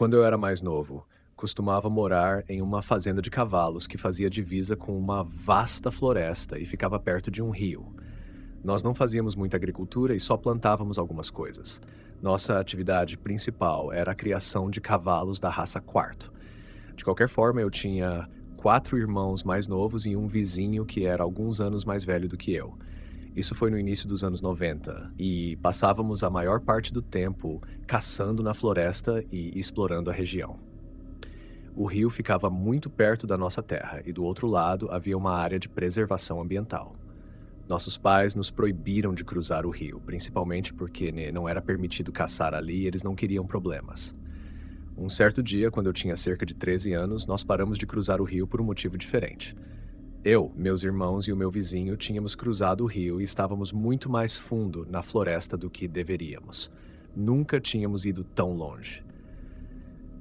Quando eu era mais novo, costumava morar em uma fazenda de cavalos que fazia divisa com uma vasta floresta e ficava perto de um rio. Nós não fazíamos muita agricultura e só plantávamos algumas coisas. Nossa atividade principal era a criação de cavalos da raça quarto. De qualquer forma, eu tinha quatro irmãos mais novos e um vizinho que era alguns anos mais velho do que eu. Isso foi no início dos anos 90 e passávamos a maior parte do tempo caçando na floresta e explorando a região. O rio ficava muito perto da nossa terra e do outro lado havia uma área de preservação ambiental. Nossos pais nos proibiram de cruzar o rio, principalmente porque não era permitido caçar ali e eles não queriam problemas. Um certo dia, quando eu tinha cerca de 13 anos, nós paramos de cruzar o rio por um motivo diferente. Eu, meus irmãos e o meu vizinho tínhamos cruzado o rio e estávamos muito mais fundo na floresta do que deveríamos. Nunca tínhamos ido tão longe.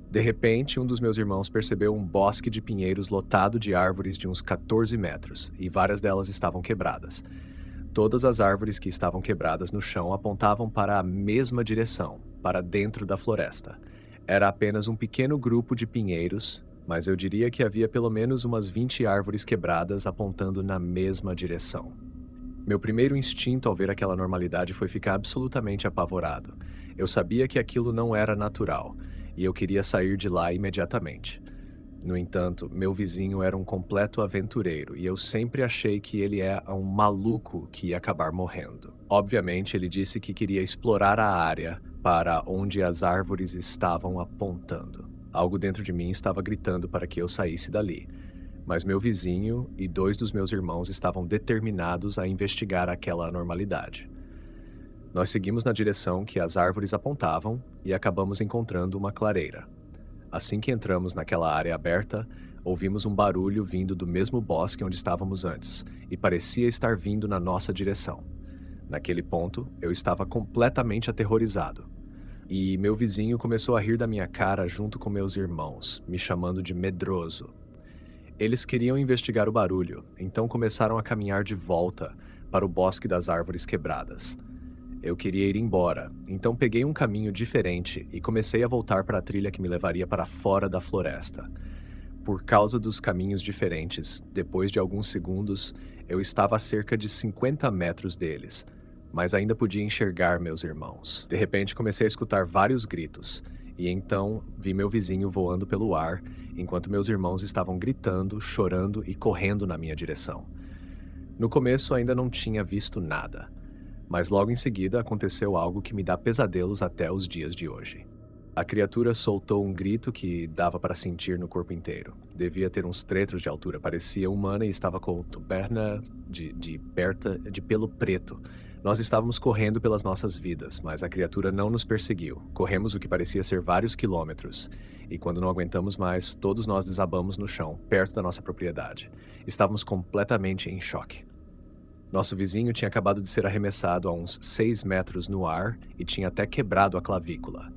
De repente, um dos meus irmãos percebeu um bosque de pinheiros lotado de árvores de uns 14 metros, e várias delas estavam quebradas. Todas as árvores que estavam quebradas no chão apontavam para a mesma direção, para dentro da floresta. Era apenas um pequeno grupo de pinheiros, mas eu diria que havia pelo menos umas 20 árvores quebradas apontando na mesma direção. Meu primeiro instinto ao ver aquela normalidade foi ficar absolutamente apavorado. Eu sabia que aquilo não era natural, e eu queria sair de lá imediatamente. No entanto, meu vizinho era um completo aventureiro e eu sempre achei que ele é um maluco que ia acabar morrendo. Obviamente, ele disse que queria explorar a área para onde as árvores estavam apontando. Algo dentro de mim estava gritando para que eu saísse dali, mas meu vizinho e dois dos meus irmãos estavam determinados a investigar aquela anormalidade. Nós seguimos na direção que as árvores apontavam e acabamos encontrando uma clareira. Assim que entramos naquela área aberta, ouvimos um barulho vindo do mesmo bosque onde estávamos antes, e parecia estar vindo na nossa direção. Naquele ponto, eu estava completamente aterrorizado. E meu vizinho começou a rir da minha cara junto com meus irmãos, me chamando de medroso. Eles queriam investigar o barulho, então começaram a caminhar de volta para o bosque das árvores quebradas. Eu queria ir embora, então peguei um caminho diferente e comecei a voltar para a trilha que me levaria para fora da floresta. Por causa dos caminhos diferentes, depois de alguns segundos, eu estava a cerca de 50 metros deles, mas ainda podia enxergar meus irmãos. De repente, comecei a escutar vários gritos, e então vi meu vizinho voando pelo ar, enquanto meus irmãos estavam gritando, chorando e correndo na minha direção. No começo, ainda não tinha visto nada. Mas logo em seguida aconteceu algo que me dá pesadelos até os dias de hoje. A criatura soltou um grito que dava para sentir no corpo inteiro. Devia ter uns metros de altura, parecia humana e estava com perna de pelo preto. Nós estávamos correndo pelas nossas vidas, mas a criatura não nos perseguiu. Corremos o que parecia ser vários quilômetros. E quando não aguentamos mais, todos nós desabamos no chão, perto da nossa propriedade. Estávamos completamente em choque. Nosso vizinho tinha acabado de ser arremessado a uns 6 metros no ar e tinha até quebrado a clavícula.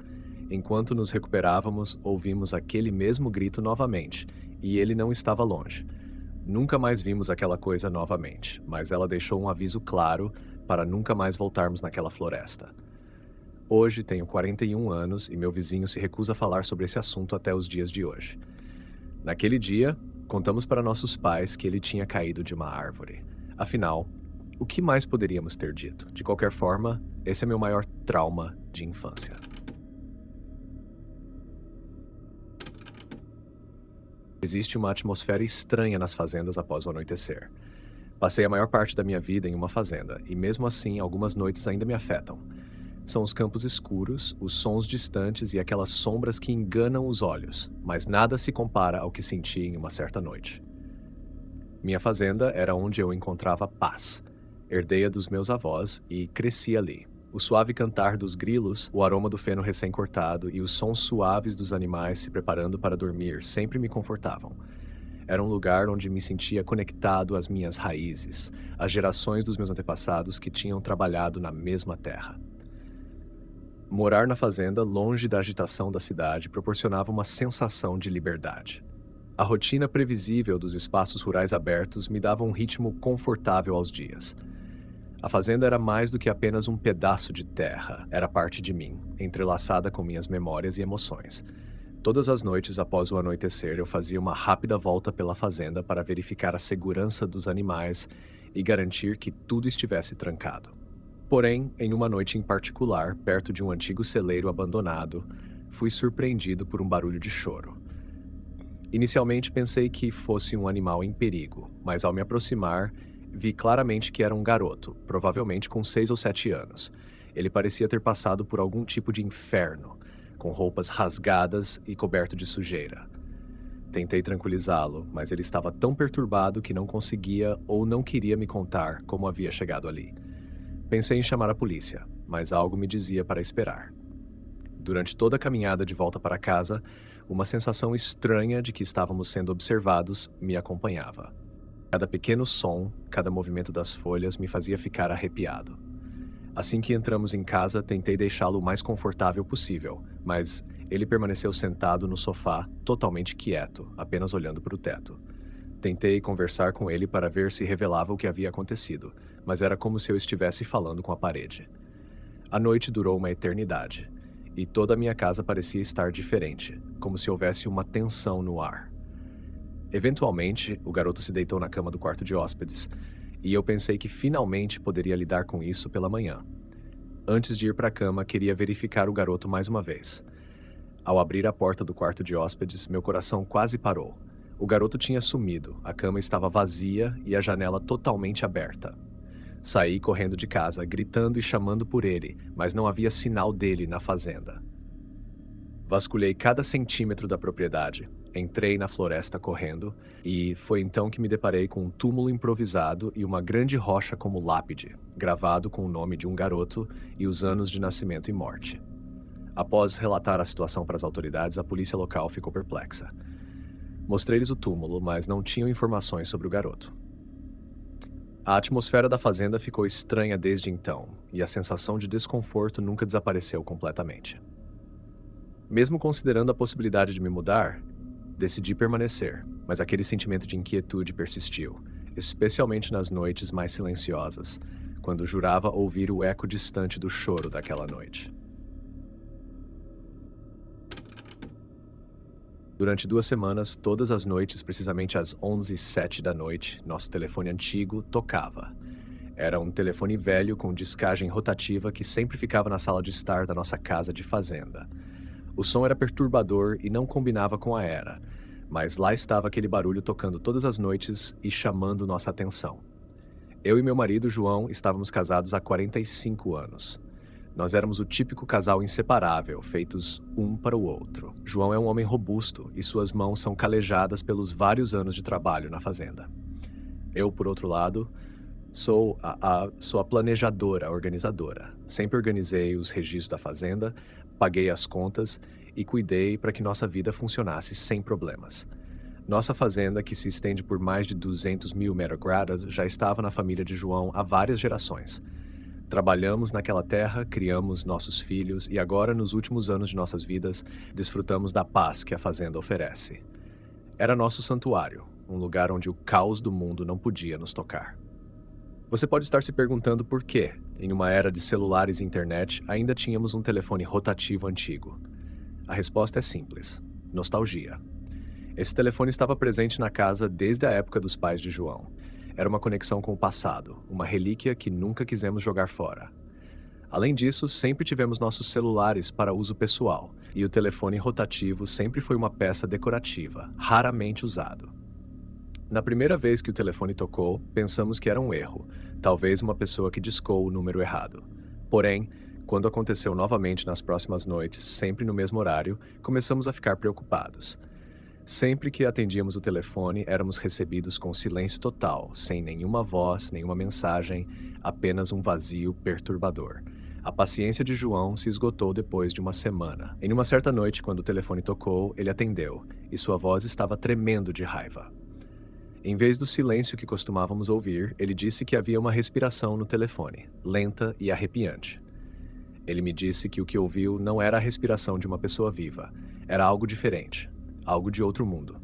Enquanto nos recuperávamos, ouvimos aquele mesmo grito novamente, e ele não estava longe. Nunca mais vimos aquela coisa novamente, mas ela deixou um aviso claro para nunca mais voltarmos naquela floresta. Hoje tenho 41 anos e meu vizinho se recusa a falar sobre esse assunto até os dias de hoje. Naquele dia, contamos para nossos pais que ele tinha caído de uma árvore. Afinal, o que mais poderíamos ter dito? De qualquer forma, esse é meu maior trauma de infância. Existe uma atmosfera estranha nas fazendas após o anoitecer. Passei a maior parte da minha vida em uma fazenda, e mesmo assim, algumas noites ainda me afetam. São os campos escuros, os sons distantes e aquelas sombras que enganam os olhos, mas nada se compara ao que senti em uma certa noite. Minha fazenda era onde eu encontrava paz. Herdei-a dos meus avós e cresci ali. O suave cantar dos grilos, o aroma do feno recém-cortado e os sons suaves dos animais se preparando para dormir sempre me confortavam. Era um lugar onde me sentia conectado às minhas raízes, às gerações dos meus antepassados que tinham trabalhado na mesma terra. Morar na fazenda, longe da agitação da cidade, proporcionava uma sensação de liberdade. A rotina previsível dos espaços rurais abertos me dava um ritmo confortável aos dias. A fazenda era mais do que apenas um pedaço de terra, era parte de mim, entrelaçada com minhas memórias e emoções. Todas as noites após o anoitecer, eu fazia uma rápida volta pela fazenda para verificar a segurança dos animais e garantir que tudo estivesse trancado. Porém, em uma noite em particular, perto de um antigo celeiro abandonado, fui surpreendido por um barulho de choro. Inicialmente pensei que fosse um animal em perigo, mas ao me aproximar, vi claramente que era um garoto, provavelmente com 6 ou 7 anos. Ele parecia ter passado por algum tipo de inferno, com roupas rasgadas e coberto de sujeira. Tentei tranquilizá-lo, mas ele estava tão perturbado que não conseguia ou não queria me contar como havia chegado ali. Pensei em chamar a polícia, mas algo me dizia para esperar. Durante toda a caminhada de volta para casa, uma sensação estranha de que estávamos sendo observados me acompanhava. Cada pequeno som, cada movimento das folhas me fazia ficar arrepiado. Assim que entramos em casa, tentei deixá-lo o mais confortável possível, mas ele permaneceu sentado no sofá, totalmente quieto, apenas olhando para o teto. Tentei conversar com ele para ver se revelava o que havia acontecido, mas era como se eu estivesse falando com a parede. A noite durou uma eternidade, e toda a minha casa parecia estar diferente, como se houvesse uma tensão no ar. Eventualmente, o garoto se deitou na cama do quarto de hóspedes, e eu pensei que finalmente poderia lidar com isso pela manhã. Antes de ir para a cama, queria verificar o garoto mais uma vez. Ao abrir a porta do quarto de hóspedes, meu coração quase parou. O garoto tinha sumido, a cama estava vazia e a janela totalmente aberta. Saí correndo de casa, gritando e chamando por ele, mas não havia sinal dele na fazenda. Vasculhei cada centímetro da propriedade, entrei na floresta correndo, e foi então que me deparei com um túmulo improvisado e uma grande rocha como lápide, gravado com o nome de um garoto e os anos de nascimento e morte. Após relatar a situação para as autoridades, a polícia local ficou perplexa. Mostrei-lhes o túmulo, mas não tinham informações sobre o garoto. A atmosfera da fazenda ficou estranha desde então, e a sensação de desconforto nunca desapareceu completamente. Mesmo considerando a possibilidade de me mudar, decidi permanecer, mas aquele sentimento de inquietude persistiu, especialmente nas noites mais silenciosas, quando jurava ouvir o eco distante do choro daquela noite. Durante 2 semanas, todas as noites, precisamente às 11h07 da noite, nosso telefone antigo tocava. Era um telefone velho com discagem rotativa que sempre ficava na sala de estar da nossa casa de fazenda. O som era perturbador e não combinava com a era, mas lá estava aquele barulho tocando todas as noites e chamando nossa atenção. Eu e meu marido, João, estávamos casados há 45 anos. Nós éramos o típico casal inseparável, feitos um para o outro. João é um homem robusto e suas mãos são calejadas pelos vários anos de trabalho na fazenda. Eu, por outro lado, sou a planejadora, organizadora. Sempre organizei os registros da fazenda, paguei as contas e cuidei para que nossa vida funcionasse sem problemas. Nossa fazenda, que se estende por mais de 200 mil metros quadrados, já estava na família de João há várias gerações. Trabalhamos naquela terra, criamos nossos filhos e agora, nos últimos anos de nossas vidas, desfrutamos da paz que a fazenda oferece. Era nosso santuário, um lugar onde o caos do mundo não podia nos tocar. Você pode estar se perguntando por que, em uma era de celulares e internet, ainda tínhamos um telefone rotativo antigo. A resposta é simples: nostalgia. Esse telefone estava presente na casa desde a época dos pais de João. Era uma conexão com o passado, uma relíquia que nunca quisemos jogar fora. Além disso, sempre tivemos nossos celulares para uso pessoal, e o telefone rotativo sempre foi uma peça decorativa, raramente usado. Na primeira vez que o telefone tocou, pensamos que era um erro, talvez uma pessoa que discou o número errado. Porém, quando aconteceu novamente nas próximas noites, sempre no mesmo horário, começamos a ficar preocupados. Sempre que atendíamos o telefone, éramos recebidos com silêncio total, sem nenhuma voz, nenhuma mensagem, apenas um vazio perturbador. A paciência de João se esgotou depois de uma semana. Em uma certa noite, quando o telefone tocou, ele atendeu, e sua voz estava tremendo de raiva. Em vez do silêncio que costumávamos ouvir, ele disse que havia uma respiração no telefone, lenta e arrepiante. Ele me disse que o que ouviu não era a respiração de uma pessoa viva, era algo diferente. Algo de outro mundo.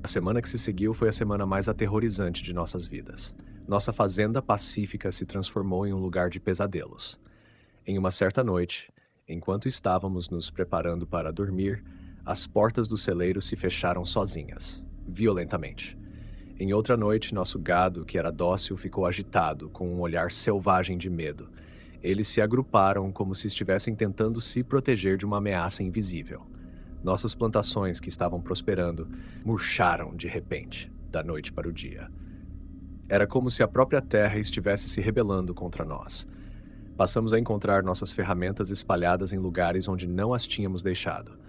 A semana que se seguiu foi a semana mais aterrorizante de nossas vidas. Nossa fazenda pacífica se transformou em um lugar de pesadelos. Em uma certa noite, enquanto estávamos nos preparando para dormir, as portas do celeiro se fecharam sozinhas, violentamente. Em outra noite, nosso gado, que era dócil, ficou agitado, com um olhar selvagem de medo. Eles se agruparam como se estivessem tentando se proteger de uma ameaça invisível. Nossas plantações, que estavam prosperando, murcharam de repente, da noite para o dia. Era como se a própria terra estivesse se rebelando contra nós. Passamos a encontrar nossas ferramentas espalhadas em lugares onde não as tínhamos deixado.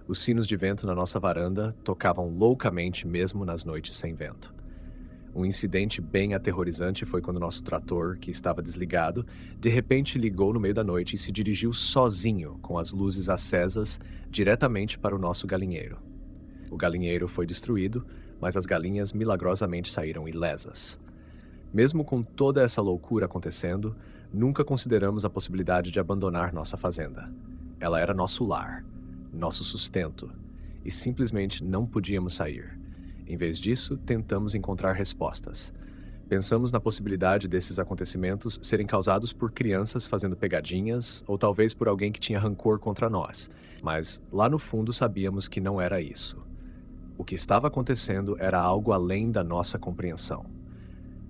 Os sinos de vento na nossa varanda tocavam loucamente mesmo nas noites sem vento. Um incidente bem aterrorizante foi quando nosso trator, que estava desligado, de repente ligou no meio da noite e se dirigiu sozinho, com as luzes acesas, diretamente para o nosso galinheiro. O galinheiro foi destruído, mas as galinhas milagrosamente saíram ilesas. Mesmo com toda essa loucura acontecendo, nunca consideramos a possibilidade de abandonar nossa fazenda. Ela era nosso lar, nosso sustento, e simplesmente não podíamos sair. Em vez disso, tentamos encontrar respostas. Pensamos na possibilidade desses acontecimentos serem causados por crianças fazendo pegadinhas ou talvez por alguém que tinha rancor contra nós, mas lá no fundo sabíamos que não era isso. O que estava acontecendo era algo além da nossa compreensão.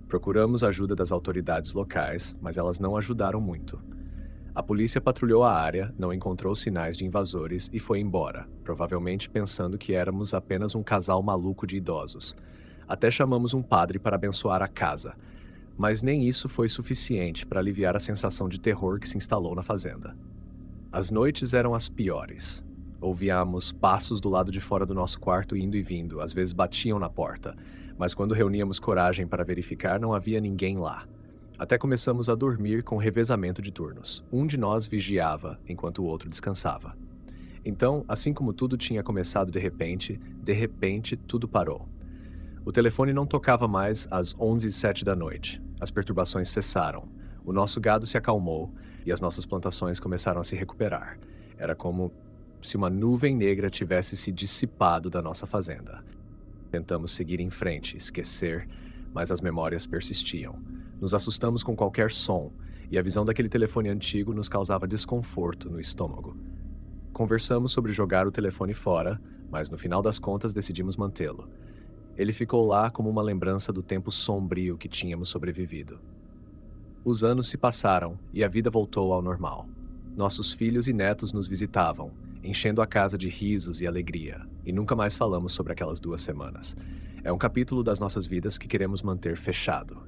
Procuramos a ajuda das autoridades locais, mas elas não ajudaram muito. A polícia patrulhou a área, não encontrou sinais de invasores e foi embora, provavelmente pensando que éramos apenas um casal maluco de idosos. Até chamamos um padre para abençoar a casa, mas nem isso foi suficiente para aliviar a sensação de terror que se instalou na fazenda. As noites eram as piores. Ouvíamos passos do lado de fora do nosso quarto indo e vindo, às vezes batiam na porta, mas quando reuníamos coragem para verificar, não havia ninguém lá. Até começamos a dormir com revezamento de turnos. Um de nós vigiava, enquanto o outro descansava. Então, assim como tudo tinha começado de repente tudo parou. O telefone não tocava mais às 11h07 da noite. As perturbações cessaram. O nosso gado se acalmou e as nossas plantações começaram a se recuperar. Era como se uma nuvem negra tivesse se dissipado da nossa fazenda. Tentamos seguir em frente, esquecer, mas as memórias persistiam. Nos assustamos com qualquer som, e a visão daquele telefone antigo nos causava desconforto no estômago. Conversamos sobre jogar o telefone fora, mas no final das contas decidimos mantê-lo. Ele ficou lá como uma lembrança do tempo sombrio que tínhamos sobrevivido. Os anos se passaram e a vida voltou ao normal. Nossos filhos e netos nos visitavam, enchendo a casa de risos e alegria, e nunca mais falamos sobre aquelas 2 semanas. É um capítulo das nossas vidas que queremos manter fechado.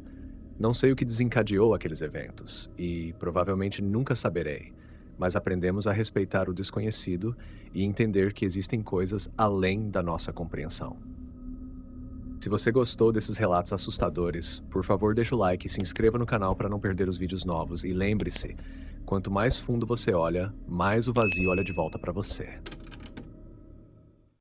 Não sei o que desencadeou aqueles eventos, e provavelmente nunca saberei, mas aprendemos a respeitar o desconhecido e entender que existem coisas além da nossa compreensão. Se você gostou desses relatos assustadores, por favor deixa o like e se inscreva no canal para não perder os vídeos novos, e lembre-se, quanto mais fundo você olha, mais o vazio olha de volta para você.